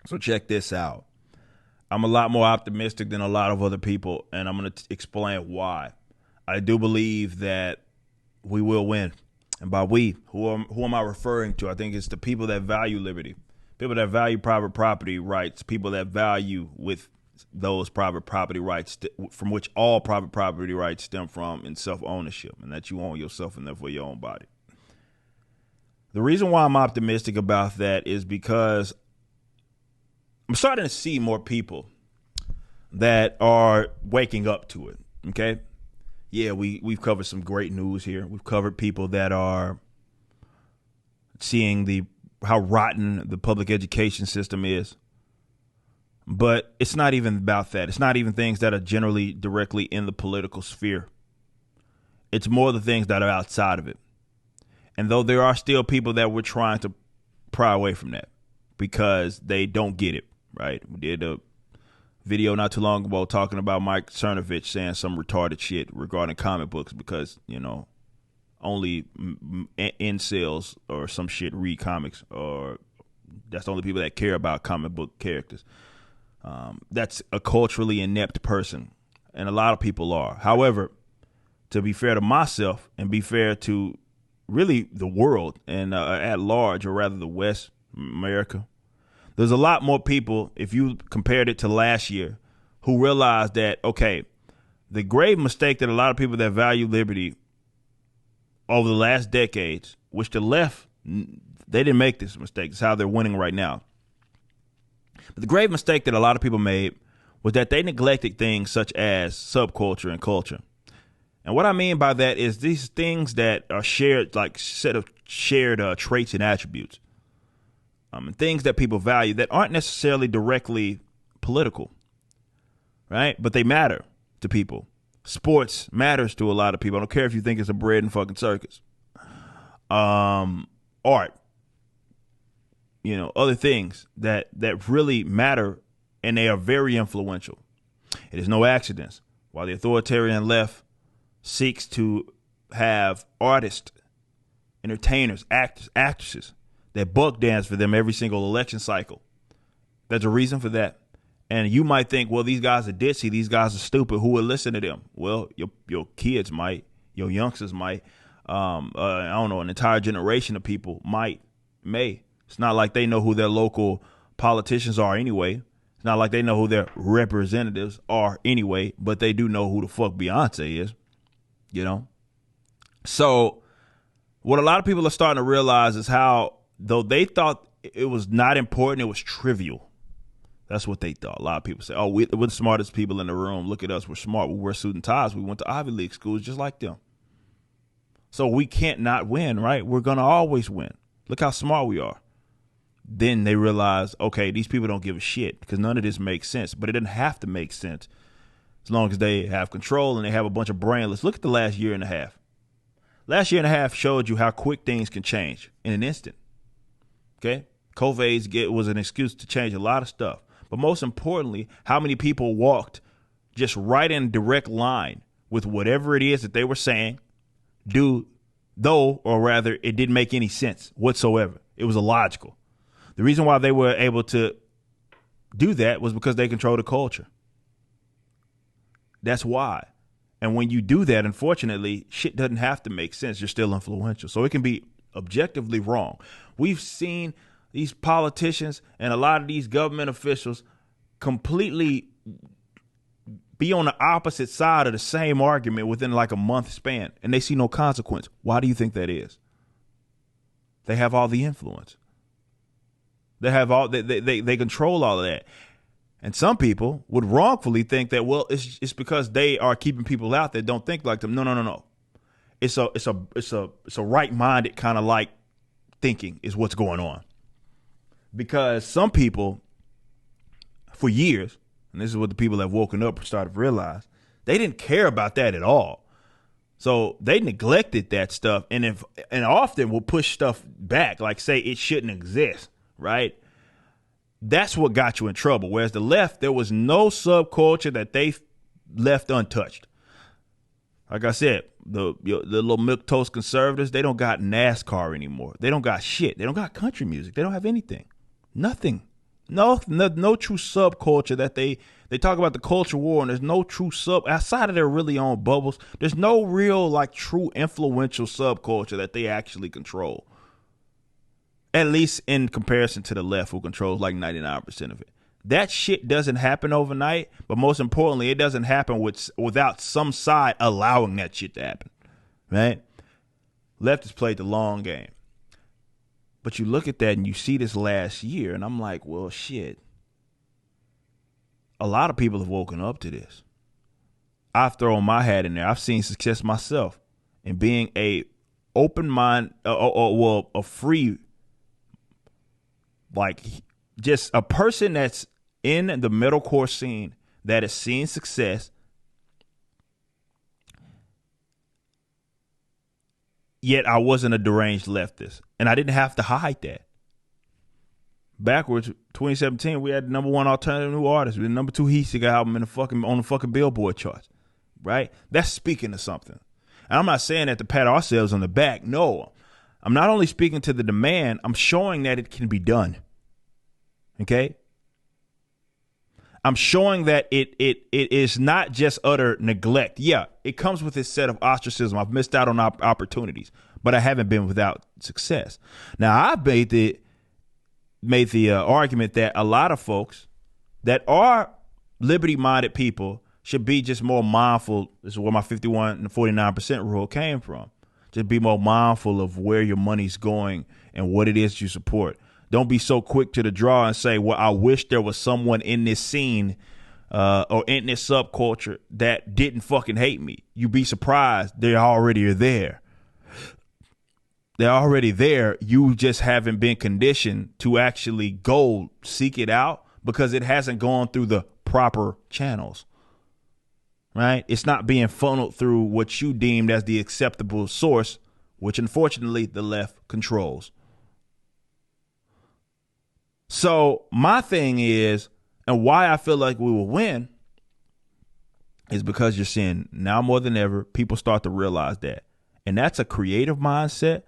So check this out. I'm a lot more optimistic than a lot of other people, and I'm going to explain why. I do believe that we will win. And by we, who am I referring to? I think it's the people that value liberty, people that value private property rights, people that value with those private property rights from which all private property rights stem from in self-ownership, and that you own yourself and therefore your own body. The reason why I'm optimistic about that is because I'm starting to see more people that are waking up to it. Okay. Yeah, we've covered some great news here. We've covered people that are seeing how rotten the public education system is. But it's not even about that. It's not even things that are generally directly in the political sphere. It's more the things that are outside of it. And though there are still people that we're trying to pry away from that because they don't get it, right? We did a video not too long ago talking about Mike Cernovich saying some retarded shit regarding comic books because, only incels or some shit read comics, or that's the only people that care about comic book characters. That's a culturally inept person, and a lot of people are. However, to be fair to myself and be fair to really the world and at large, or rather the West, America, there's a lot more people, if you compared it to last year, who realized that, okay, the grave mistake that a lot of people that value liberty over the last decades, which the left, they didn't make this mistake. It's how they're winning right now. But the grave mistake that a lot of people made was that they neglected things such as subculture and culture. And what I mean by that is these things that are shared, like set of shared traits and attributes, and things that people value that aren't necessarily directly political, right? But they matter to people. Sports matters to a lot of people. I don't care if you think it's a bread and fucking circus. Art, other things that really matter, and they are very influential. It is no accident while the authoritarian left seeks to have artists, entertainers, actors, actresses that buck dance for them every single election cycle. There's a reason for that. And you might think, well, these guys are ditzy, these guys are stupid, who would listen to them? Well, your kids might, your youngsters might, I don't know, an entire generation of people may. It's not like they know who their local politicians are anyway. It's not like they know who their representatives are anyway, but they do know who the fuck Beyonce is, So what a lot of people are starting to realize is how, though they thought it was not important, it was trivial. That's what they thought. A lot of people say, oh, we're the smartest people in the room. Look at us. We're smart. We wear suit and ties. We went to Ivy League schools just like them. So we can't not win, right? We're going to always win. Look how smart we are. Then they realize, okay, these people don't give a shit because none of this makes sense. But it doesn't have to make sense as long as they have control and they have a bunch of brainless. Look at the last year and a half. Last year and a half showed you how quick things can change in an instant. Okay? COVID was an excuse to change a lot of stuff. But most importantly, how many people walked just right in direct line with whatever it is that they were saying, or rather, it didn't make any sense whatsoever. It was illogical. The reason why they were able to do that was because they control the culture. That's why. And when you do that, unfortunately, shit doesn't have to make sense. You're still influential. So it can be objectively wrong. We've seen these politicians and a lot of these government officials completely be on the opposite side of the same argument within like a month span, and they see no consequence. Why do you think that is? They have all the influence. They have all they control all of that. And some people would wrongfully think that, well, it's because they are keeping people out that don't think like them. No. It's a right-minded kind of like thinking is what's going on. Because some people, for years, and this is what the people that have woken up and started to realize, they didn't care about that at all. So they neglected that stuff and often will push stuff back, like say it shouldn't exist, right? That's what got you in trouble. Whereas the left, there was no subculture that they left untouched. Like I said, the little milquetoast conservatives, they don't got NASCAR anymore. They don't got shit. They don't got country music. They don't have anything. Nothing. No true subculture that they talk about the culture war, and there's no true outside of their really own bubbles. There's no real like true influential subculture that they actually control. At least in comparison to the left, who controls like 99% of it. That shit doesn't happen overnight, but most importantly, it doesn't happen without some side allowing that shit to happen, right? Leftists played the long game. But you look at that and you see this last year, and I'm like, well, shit. A lot of people have woken up to this. I've thrown my hat in there. I've seen success myself in being a open mind, a free, like just a person that's in the metalcore scene that has seen success. Yet I wasn't a deranged leftist, and I didn't have to hide that. Backwards, 2017, we had the number one alternative new artist. We had the number 2 Heat Seeker album on the fucking Billboard charts, right? That's speaking to something. And I'm not saying that to pat ourselves on the back. No, I'm not only speaking to the demand, I'm showing that it can be done. Okay? I'm showing that it is not just utter neglect. Yeah, it comes with its set of ostracism. I've missed out on opportunities, but I haven't been without success. Now, I've made the argument that a lot of folks that are liberty-minded people should be just more mindful. This is where my 51 and 49% rule came from. Just be more mindful of where your money's going and what it is you support. Don't be so quick to the draw and say, well, I wish there was someone in this scene or in this subculture that didn't fucking hate me. You'd be surprised. They already are there. They're already there. You just haven't been conditioned to actually go seek it out because it hasn't gone through the proper channels, right? It's not being funneled through what you deemed as the acceptable source, which unfortunately the left controls. So my thing is, and why I feel like we will win, is because you're seeing now more than ever, people start to realize that. And that's a creative mindset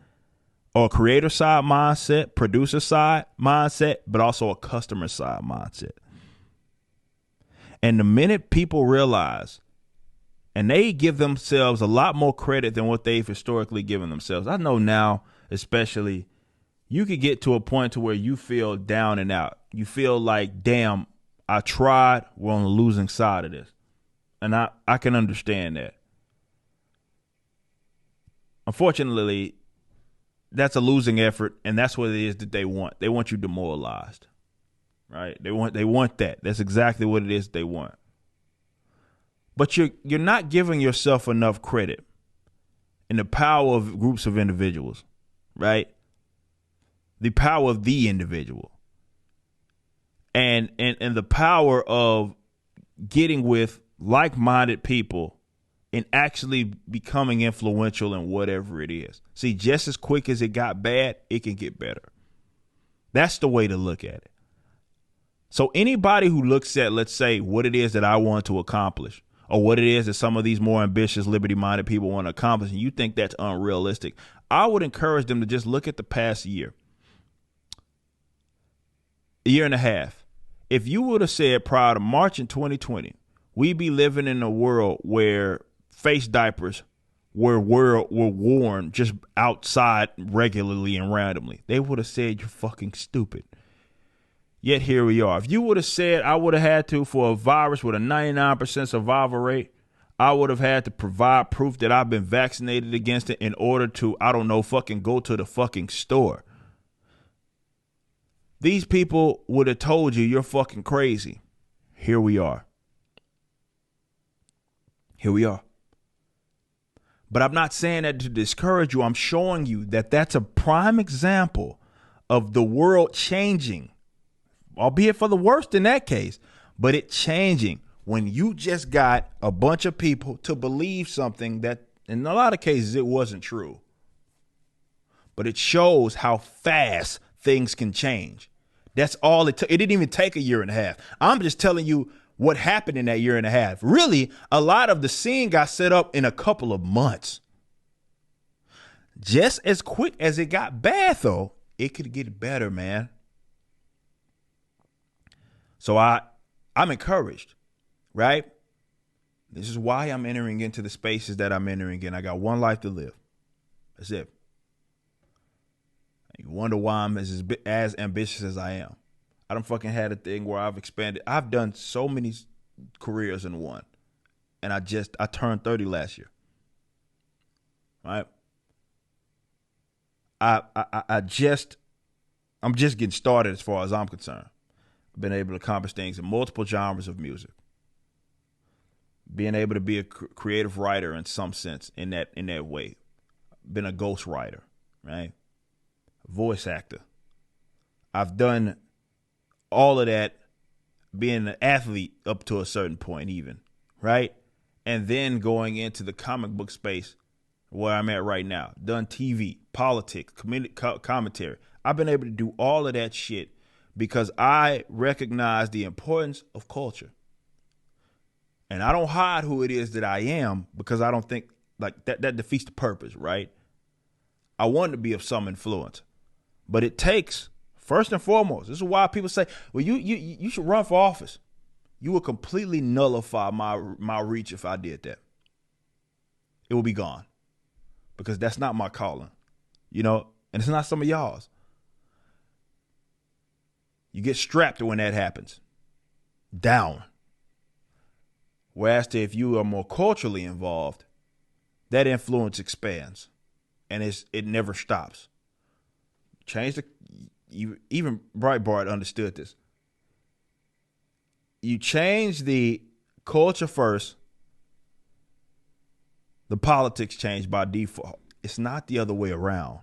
or a creator side mindset, producer side mindset, but also a customer side mindset. And the minute people realize, and they give themselves a lot more credit than what they've historically given themselves. I know now, especially, you could get to a point to where you feel down and out. You feel like, damn, I tried. We're on the losing side of this. And I can understand that. Unfortunately, that's a losing effort, and that's what it is that they want. They want you demoralized, right? They want that. That's exactly what it is they want. But you're not giving yourself enough credit in the power of groups of individuals, right? The power of the individual and the power of getting with like-minded people and actually becoming influential in whatever it is. See, just as quick as it got bad, it can get better. That's the way to look at it. So anybody who looks at, let's say, what it is that I want to accomplish or what it is that some of these more ambitious, liberty-minded people want to accomplish, and you think that's unrealistic, I would encourage them to just look at the past year. A year and a half. If you would have said prior to March in 2020, we'd be living in a world where face diapers were worn just outside regularly and randomly, they would have said you're fucking stupid. Yet here we are. If you would have said I would have had to, for a virus with a 99% survival rate, I would have had to provide proof that I've been vaccinated against it in order to, I don't know, fucking go to the fucking store. These people would have told you you're fucking crazy. Here we are. Here we are. But I'm not saying that to discourage you. I'm showing you that that's a prime example of the world changing, albeit for the worst in that case, but it changing when you just got a bunch of people to believe something that in a lot of cases it wasn't true. But it shows how fast things can change. That's all it took. It didn't even take a year and a half. I'm just telling you what happened in that year and a half. Really, a lot of the scene got set up in a couple of months. Just as quick as it got bad, though, it could get better, man. So I'm encouraged, right? This is why I'm entering into the spaces that I'm entering in. I got one life to live. That's it. You wonder why I'm as ambitious as I am. I done fucking had a thing where I've expanded. I've done so many careers in one. And I turned 30 last year. Right? I'm just getting started as far as I'm concerned. I've been able to accomplish things in multiple genres of music. Being able to be a creative writer in some sense in that way. Been a ghost writer, right? Voice actor. I've done all of that, being an athlete up to a certain point even, right? And then going into the comic book space where I'm at right now. Done TV, politics, commentary. I've been able to do all of that shit because I recognize the importance of culture. And I don't hide who it is that I am because I don't think like that defeats the purpose, right? I want to be of some influence. But it takes, first and foremost, this is why people say, well, you should run for office. You would completely nullify my reach if I did that. It will be gone. Because that's not my calling. And it's not some of y'all's. You get strapped when that happens. Down. Whereas if you are more culturally involved, that influence expands. And it never stops. Even Breitbart understood this. You change the culture first, the politics change by default. It's not the other way around.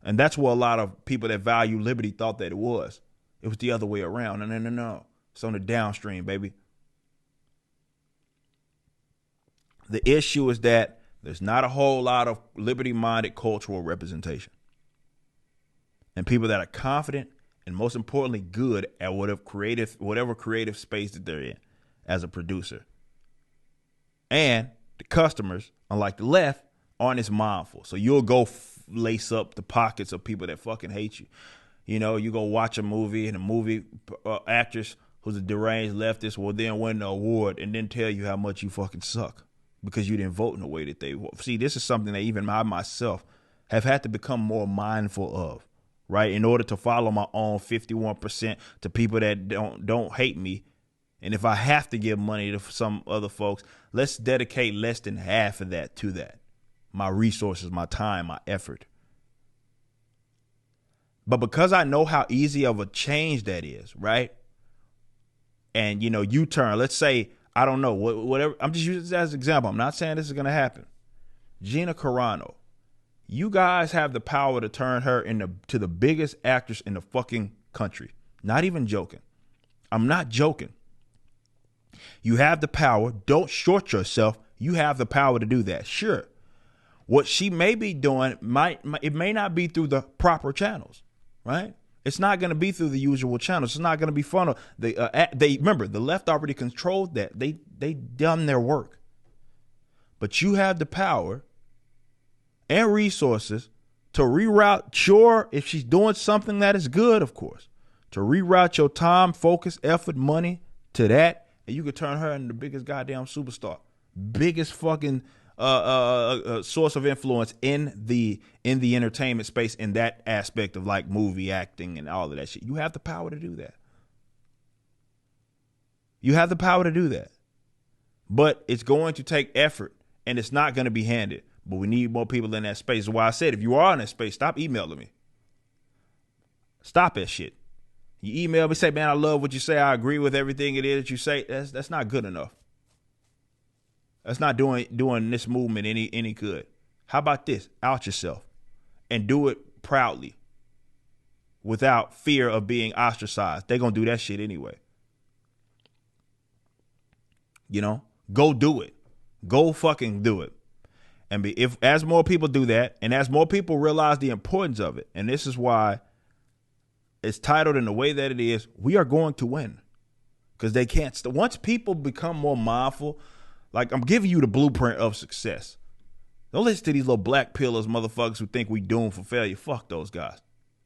And that's what a lot of people that value liberty thought that it was. It was the other way around. No. It's on the downstream, baby. The issue is that there's not a whole lot of liberty-minded cultural representation. And people that are confident and most importantly good at whatever creative space that they're in as a producer. And the customers, unlike the left, aren't as mindful. So you'll go lace up the pockets of people that fucking hate you. You go watch a movie and a movie actress who's a deranged leftist will then win the award and then tell you how much you fucking suck because you didn't vote in the way that they vote. See, this is something that even I myself have had to become more mindful of, right? In order to follow my own 51% to people that don't hate me. And if I have to give money to some other folks, let's dedicate less than half of that to that. My resources, my time, my effort. But because I know how easy of a change that is, right? And, you turn, let's say, I don't know, whatever. I'm just using this as an example. I'm not saying this is going to happen. Gina Carano. You guys have the power to turn her to the biggest actress in the fucking country. Not even joking. I'm not joking. You have the power. Don't short yourself. You have the power to do that. Sure. What she may be doing it may not be through the proper channels, right? It's not going to be through the usual channels. It's not going to be funneled. Remember, the left already controlled that. They done their work. But you have the power and resources to reroute if she's doing something that is good, of course, to reroute your time, focus, effort, money to that, and you could turn her into the biggest goddamn superstar, biggest fucking source of influence in the entertainment space in that aspect of like movie acting and all of that shit. You have the power to do that. You have the power to do that. But it's going to take effort and it's not going to be handed. But we need more people in that space. That's why I said, if you are in that space, stop emailing me. Stop that shit. You email me, say, man, I love what you say. I agree with everything it is that you say. That's not good enough. That's not doing this movement any good. How about this? Out yourself and do it proudly without fear of being ostracized. They're going to do that shit anyway. Go do it. Go fucking do it. And as more people do that, and as more people realize the importance of it, and this is why it's titled in the way that it is, we are going to win. Because they can't. Once people become more mindful, like I'm giving you the blueprint of success. Don't listen to these little black pillars motherfuckers who think we doomed for failure. Fuck those guys.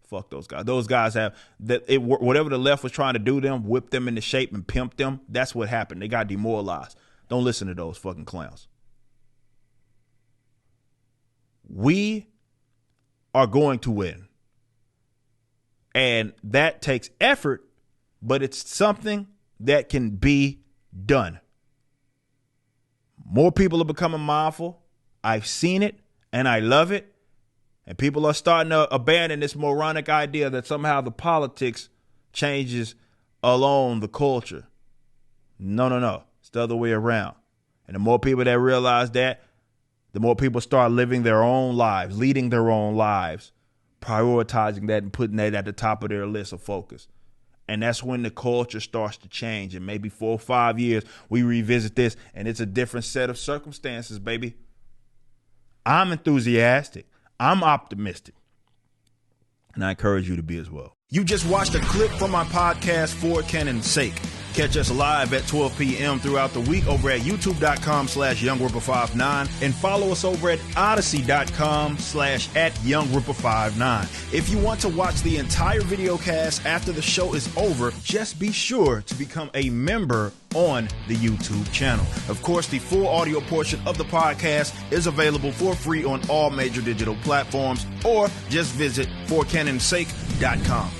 Fuck those guys. Those guys have whatever the left was trying to do them, whip them into shape and pimp them. That's what happened. They got demoralized. Don't listen to those fucking clowns. We are going to win. And that takes effort, but it's something that can be done. More people are becoming mindful. I've seen it and I love it. And people are starting to abandon this moronic idea that somehow the politics changes along the culture. No. It's the other way around. And the more people that realize that, the more people start living their own lives, leading their own lives, prioritizing that and putting that at the top of their list of focus. And that's when the culture starts to change. And maybe 4 or 5 years, we revisit this and it's a different set of circumstances, baby. I'm enthusiastic. I'm optimistic. And I encourage you to be as well. You just watched a clip from my podcast, For Canon's Sake. Catch us live at 12 p.m. throughout the week over at youtube.com/YoungRipper59 and follow us over at odyssey.com/@YoungRipper59. If you want to watch the entire video cast after the show is over, just be sure to become a member on the YouTube channel. Of course, the full audio portion of the podcast is available for free on all major digital platforms, or just visit forcanonsake.com.